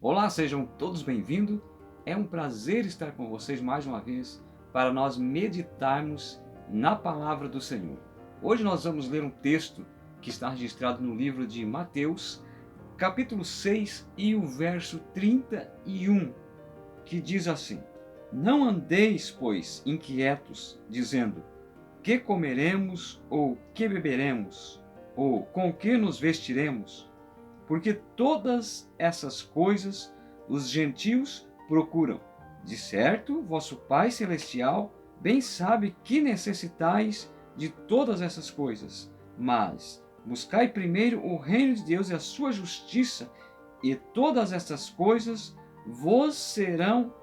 Olá, sejam todos bem-vindos. É um prazer estar com vocês mais uma vez para nós meditarmos na palavra do Senhor. Hoje nós vamos ler um texto que está registrado no livro de Mateus, capítulo 6 e o verso 31, que diz assim: Não andeis, pois, inquietos, dizendo: que comeremos, ou que beberemos, ou com que nos vestiremos? Porque todas essas coisas os gentios procuram. De certo, vosso Pai Celestial bem sabe que necessitais de todas essas coisas. Mas buscai primeiro o reino de Deus e a sua justiça, e todas essas coisas vos serão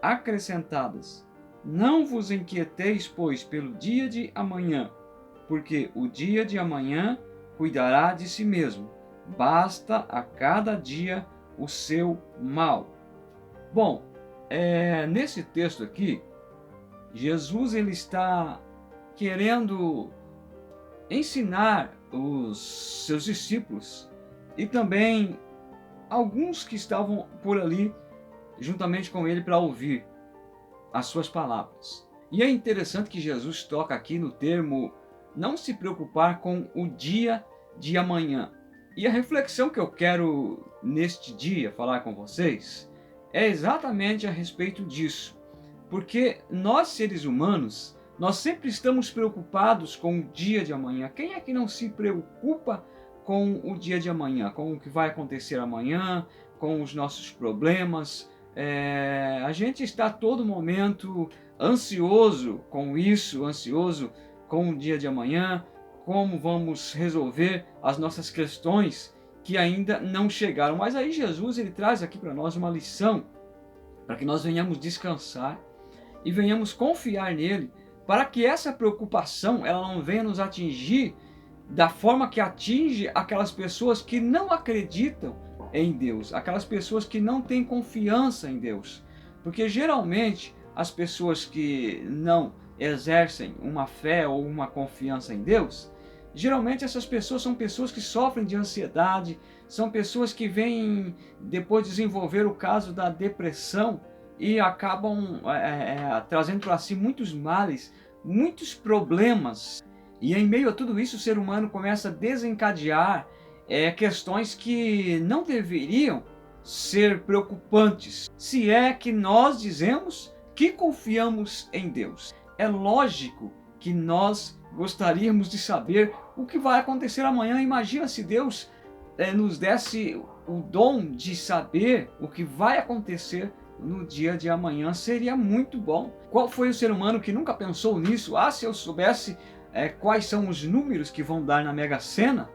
acrescentadas. Não vos inquieteis, pois, pelo dia de amanhã, porque o dia de amanhã cuidará de si mesmo. Basta a cada dia o seu mal. Bom, nesse texto aqui, Jesus ele está querendo ensinar os seus discípulos e também alguns que estavam por ali juntamente com ele para ouvir as suas palavras. E é interessante que Jesus toca aqui no termo não se preocupar com o dia de amanhã. E a reflexão que eu quero neste dia falar com vocês é exatamente a respeito disso. Porque nós, seres humanos, nós sempre estamos preocupados com o dia de amanhã. Quem é que não se preocupa com o dia de amanhã, com o que vai acontecer amanhã, com os nossos problemas? A gente está a todo momento ansioso com isso, ansioso com o dia de amanhã, como vamos resolver as nossas questões que ainda não chegaram. Mas aí Jesus ele traz aqui para nós uma lição, para que nós venhamos descansar e venhamos confiar nele, para que essa preocupação ela não venha nos atingir da forma que atinge aquelas pessoas que não acreditam em Deus, aquelas pessoas que não têm confiança em Deus. Porque geralmente as pessoas que não exercem uma fé ou uma confiança em Deus, geralmente essas pessoas são pessoas que sofrem de ansiedade, são pessoas que vêm depois desenvolver o caso da depressão e acabam trazendo para si muitos males, muitos problemas. E em meio a tudo isso o ser humano começa a desencadear questões que não deveriam ser preocupantes, se é que nós dizemos que confiamos em Deus. É lógico que nós gostaríamos de saber o que vai acontecer amanhã. Imagina se Deus nos desse o dom de saber o que vai acontecer no dia de amanhã. Seria muito bom. Qual foi o ser humano que nunca pensou nisso? Se eu soubesse quais são os números que vão dar na Mega Sena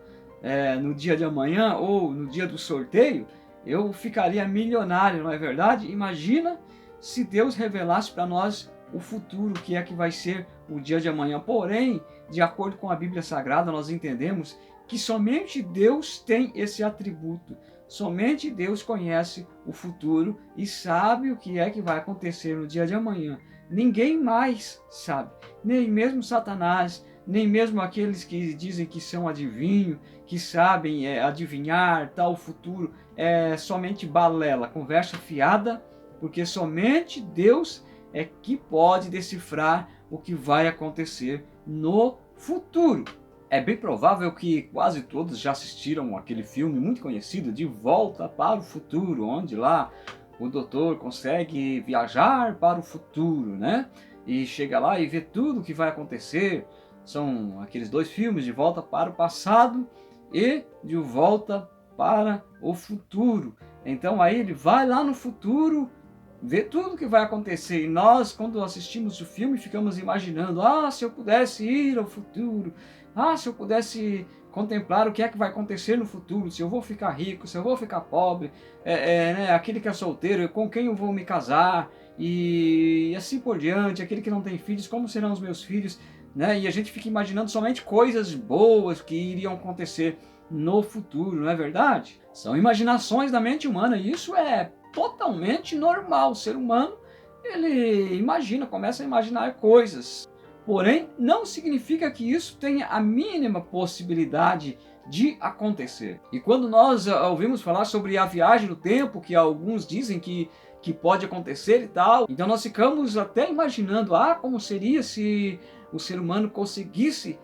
no dia de amanhã ou no dia do sorteio, eu ficaria milionário, não é verdade? Imagina se Deus revelasse para nós o futuro, que é que vai ser o dia de amanhã. Porém, de acordo com a Bíblia Sagrada, nós entendemos que somente Deus tem esse atributo. Somente Deus conhece o futuro e sabe o que é que vai acontecer no dia de amanhã. Ninguém mais sabe, nem mesmo Satanás, nem mesmo aqueles que dizem que são adivinhos, que sabem adivinhar tal futuro. É somente balela, conversa fiada, porque somente Deus é que pode decifrar o que vai acontecer no futuro. É bem provável que quase todos já assistiram aquele filme muito conhecido, De Volta para o Futuro, onde lá o doutor consegue viajar para o futuro, né? E chega lá e vê tudo o que vai acontecer. São aqueles dois filmes, De Volta para o Passado e De Volta para o Futuro. Então aí ele vai lá no futuro, vê tudo o que vai acontecer. E nós, quando assistimos o filme, ficamos imaginando: se eu pudesse ir ao futuro, se eu pudesse contemplar o que é que vai acontecer no futuro, se eu vou ficar rico, se eu vou ficar pobre, aquele que é solteiro, com quem eu vou me casar, e assim por diante, aquele que não tem filhos, como serão os meus filhos, né? E a gente fica imaginando somente coisas boas que iriam acontecer no futuro, não é verdade? São imaginações da mente humana, e isso é totalmente normal. O ser humano, ele imagina, começa a imaginar coisas. Porém, não significa que isso tenha a mínima possibilidade de acontecer. E quando nós ouvimos falar sobre a viagem no tempo, que alguns dizem que pode acontecer e tal, então nós ficamos até imaginando, como seria se o ser humano conseguisse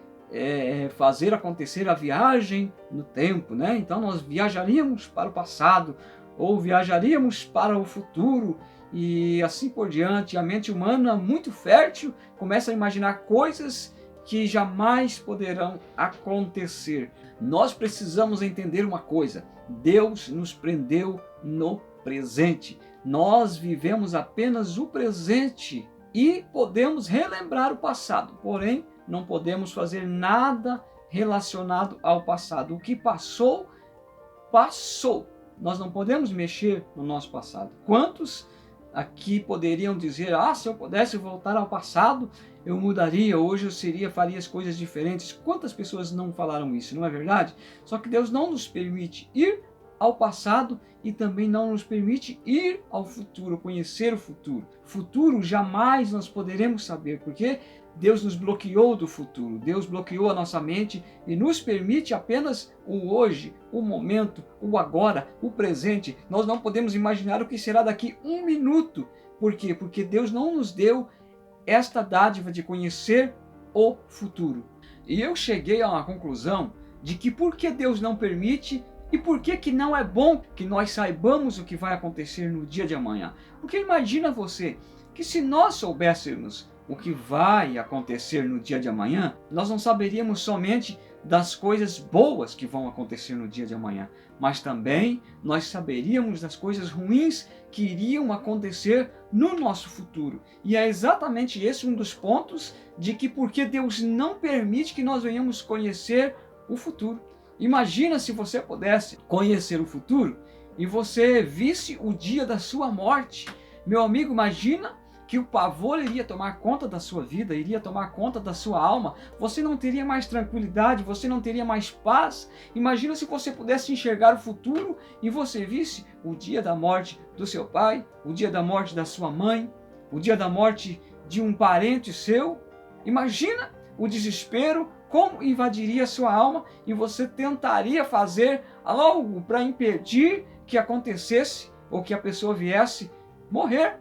fazer acontecer a viagem no tempo, né? Então nós viajaríamos para o passado ou viajaríamos para o futuro e assim por diante. A mente humana, muito fértil, começa a imaginar coisas que jamais poderão acontecer. Nós precisamos entender uma coisa: Deus nos prendeu no presente. Nós vivemos apenas o presente e podemos relembrar o passado, porém não podemos fazer nada relacionado ao passado. O que passou, passou. Nós não podemos mexer no nosso passado. Quantos aqui poderiam dizer: se eu pudesse voltar ao passado, eu mudaria, hoje eu faria as coisas diferentes? Quantas pessoas não falaram isso, não é verdade? Só que Deus não nos permite ir ao passado e também não nos permite ir ao futuro, conhecer o futuro. Futuro jamais nós poderemos saber, porque Deus nos bloqueou do futuro, Deus bloqueou a nossa mente e nos permite apenas o hoje, o momento, o agora, o presente. Nós não podemos imaginar o que será daqui um minuto. Por quê? Porque Deus não nos deu esta dádiva de conhecer o futuro. E eu cheguei a uma conclusão de que por que Deus não permite e por que não é bom que nós saibamos o que vai acontecer no dia de amanhã. Porque imagina você que se nós soubéssemos o que vai acontecer no dia de amanhã, nós não saberíamos somente das coisas boas que vão acontecer no dia de amanhã, mas também nós saberíamos das coisas ruins que iriam acontecer no nosso futuro. E é exatamente esse um dos pontos de que porque Deus não permite que nós venhamos conhecer o futuro. Imagina se você pudesse conhecer o futuro e você visse o dia da sua morte. Meu amigo, imagina que o pavor iria tomar conta da sua vida, iria tomar conta da sua alma. Você não teria mais tranquilidade, você não teria mais paz. Imagina se você pudesse enxergar o futuro e você visse o dia da morte do seu pai, o dia da morte da sua mãe, o dia da morte de um parente seu. Imagina o desespero, como invadiria a sua alma e você tentaria fazer algo para impedir que acontecesse ou que a pessoa viesse morrer.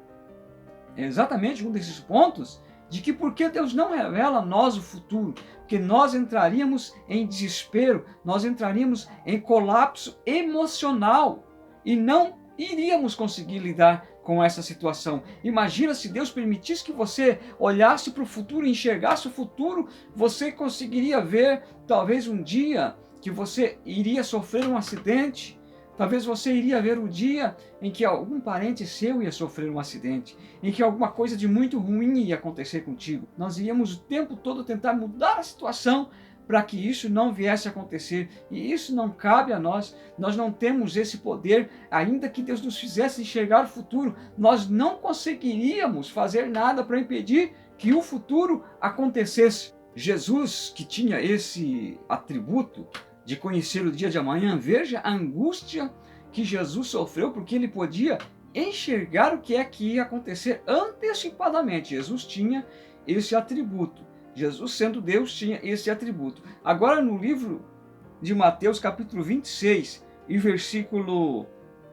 É exatamente um desses pontos de que porque Deus não revela a nós o futuro, porque nós entraríamos em desespero, nós entraríamos em colapso emocional e não iríamos conseguir lidar com essa situação. Imagina se Deus permitisse que você olhasse para o futuro, enxergasse o futuro, você conseguiria ver talvez um dia que você iria sofrer um acidente. Talvez você iria ver o dia em que algum parente seu ia sofrer um acidente, em que alguma coisa de muito ruim ia acontecer contigo. Nós iríamos o tempo todo tentar mudar a situação para que isso não viesse a acontecer. E isso não cabe a nós. Nós não temos esse poder. Ainda que Deus nos fizesse enxergar o futuro, nós não conseguiríamos fazer nada para impedir que o futuro acontecesse. Jesus, que tinha esse atributo de conhecer o dia de amanhã, veja a angústia que Jesus sofreu, porque ele podia enxergar o que é que ia acontecer antecipadamente. Jesus tinha esse atributo. Jesus, sendo Deus, tinha esse atributo. Agora, no livro de Mateus, capítulo 26, e versículo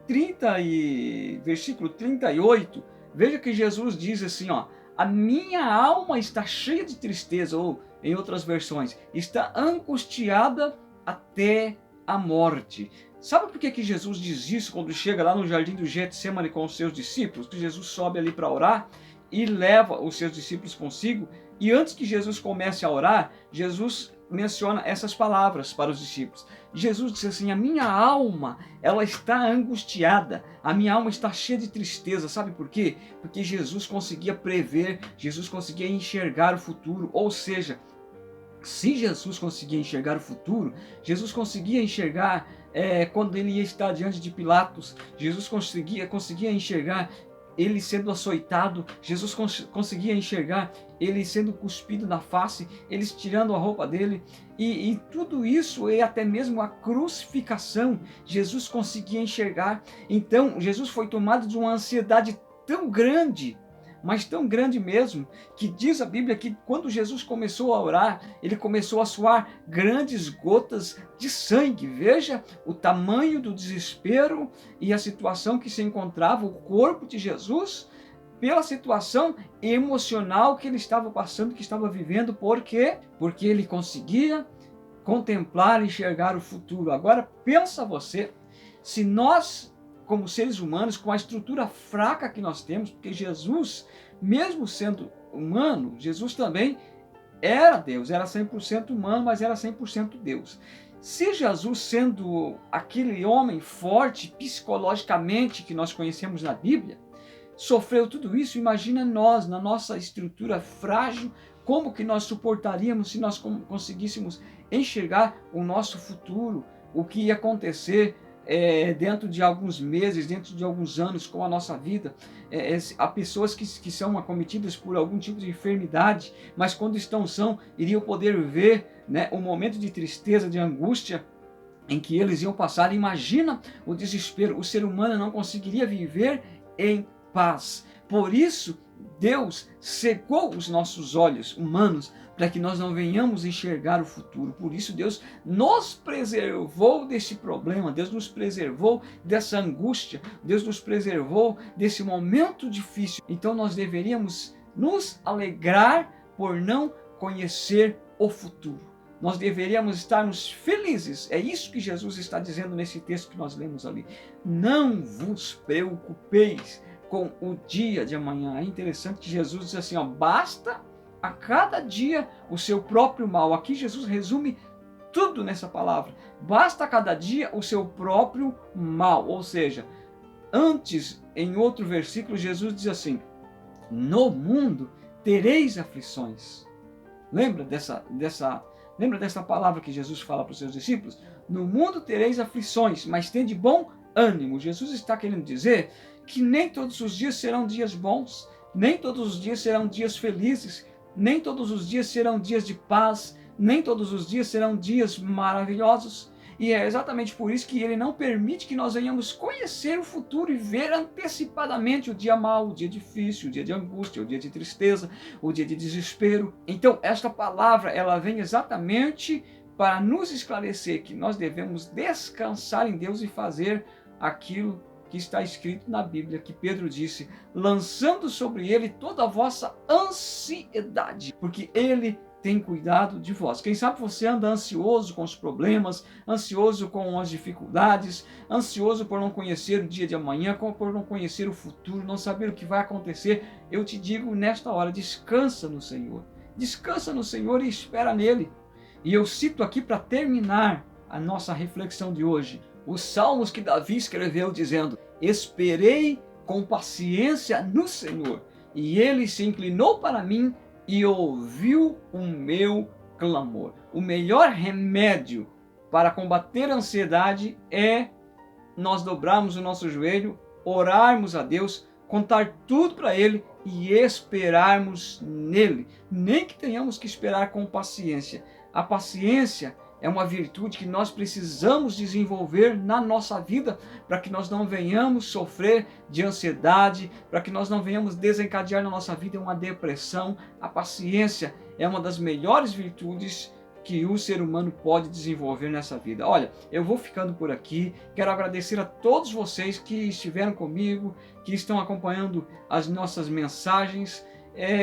38, veja que Jesus diz assim, a minha alma está cheia de tristeza, ou em outras versões, está angustiada até a morte. Sabe por que Jesus diz isso quando chega lá no jardim do Getsemane com os seus discípulos? Que Jesus sobe ali para orar e leva os seus discípulos consigo. E antes que Jesus comece a orar, Jesus menciona essas palavras para os discípulos. Jesus disse assim, a minha alma, ela está angustiada, a minha alma está cheia de tristeza. Sabe por quê? Porque Jesus conseguia prever, Jesus conseguia enxergar o futuro, ou seja, se Jesus conseguia enxergar o futuro, Jesus conseguia enxergar quando ele ia estar diante de Pilatos, Jesus conseguia enxergar ele sendo açoitado, Jesus conseguia enxergar ele sendo cuspido na face, eles tirando a roupa dele, e tudo isso, e até mesmo a crucificação, Jesus conseguia enxergar. Então, Jesus foi tomado de uma ansiedade tão grande mas tão grande mesmo, que diz a Bíblia que quando Jesus começou a orar, ele começou a suar grandes gotas de sangue. Veja o tamanho do desespero e a situação que se encontrava o corpo de Jesus, pela situação emocional que ele estava passando, que estava vivendo. Por quê? Porque ele conseguia contemplar e enxergar o futuro. Agora pensa você, se nós, como seres humanos, com a estrutura fraca que nós temos, porque Jesus, mesmo sendo humano, Jesus também era Deus, era 100% humano, mas era 100% Deus. Se Jesus, sendo aquele homem forte psicologicamente que nós conhecemos na Bíblia, sofreu tudo isso, imagina nós, na nossa estrutura frágil, como que nós suportaríamos se nós conseguíssemos enxergar o nosso futuro, o que ia acontecer dentro de alguns meses, dentro de alguns anos com a nossa vida. Há pessoas que são acometidas por algum tipo de enfermidade, mas quando estão são, iriam poder ver, né, um momento de tristeza, de angústia, em que eles iam passar. Imagina o desespero, o ser humano não conseguiria viver em paz. Por isso, Deus cegou os nossos olhos humanos para que nós não venhamos enxergar o futuro. Por isso, Deus nos preservou desse problema, Deus nos preservou dessa angústia, Deus nos preservou desse momento difícil. Então, nós deveríamos nos alegrar por não conhecer o futuro. Nós deveríamos estarmos felizes. É isso que Jesus está dizendo nesse texto que nós lemos ali. Não vos preocupeis com o dia de amanhã. É interessante que Jesus diz assim, basta a cada dia o seu próprio mal. Aqui Jesus resume tudo nessa palavra. Basta a cada dia o seu próprio mal. Ou seja, antes, em outro versículo, Jesus diz assim, no mundo tereis aflições. Lembra dessa palavra que Jesus fala para os seus discípulos? No mundo tereis aflições, mas tende bom ânimo. Jesus está querendo dizer que nem todos os dias serão dias bons, nem todos os dias serão dias felizes, nem todos os dias serão dias de paz, nem todos os dias serão dias maravilhosos. E é exatamente por isso que ele não permite que nós venhamos conhecer o futuro e ver antecipadamente o dia mau, o dia difícil, o dia de angústia, o dia de tristeza, o dia de desespero. Então, esta palavra, ela vem exatamente para nos esclarecer que nós devemos descansar em Deus e fazer aquilo que está escrito na Bíblia, que Pedro disse, lançando sobre ele toda a vossa ansiedade, porque ele tem cuidado de vós. Quem sabe você anda ansioso com os problemas, ansioso com as dificuldades, ansioso por não conhecer o dia de amanhã, por não conhecer o futuro, não saber o que vai acontecer. Eu te digo nesta hora, descansa no Senhor. Descansa no Senhor e espera nele. E eu cito aqui para terminar a nossa reflexão de hoje, os salmos que Davi escreveu dizendo, esperei com paciência no Senhor, e ele se inclinou para mim e ouviu o meu clamor. O melhor remédio para combater a ansiedade é nós dobrarmos o nosso joelho, orarmos a Deus, contar tudo para Ele e esperarmos nele. Nem que tenhamos que esperar com paciência. A paciência é uma virtude que nós precisamos desenvolver na nossa vida para que nós não venhamos sofrer de ansiedade, para que nós não venhamos desencadear na nossa vida uma depressão. A paciência é uma das melhores virtudes que o ser humano pode desenvolver nessa vida. Olha, eu vou ficando por aqui. Quero agradecer a todos vocês que estiveram comigo, que estão acompanhando as nossas mensagens.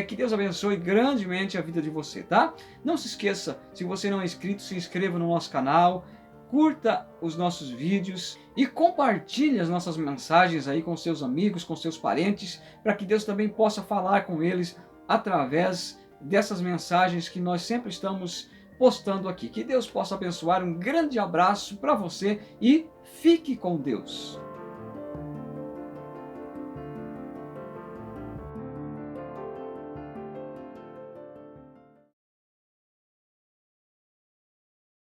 Que Deus abençoe grandemente a vida de você, tá? Não se esqueça, se você não é inscrito, se inscreva no nosso canal, curta os nossos vídeos e compartilhe as nossas mensagens aí com seus amigos, com seus parentes, para que Deus também possa falar com eles através dessas mensagens que nós sempre estamos postando aqui. Que Deus possa abençoar, um grande abraço para você e fique com Deus.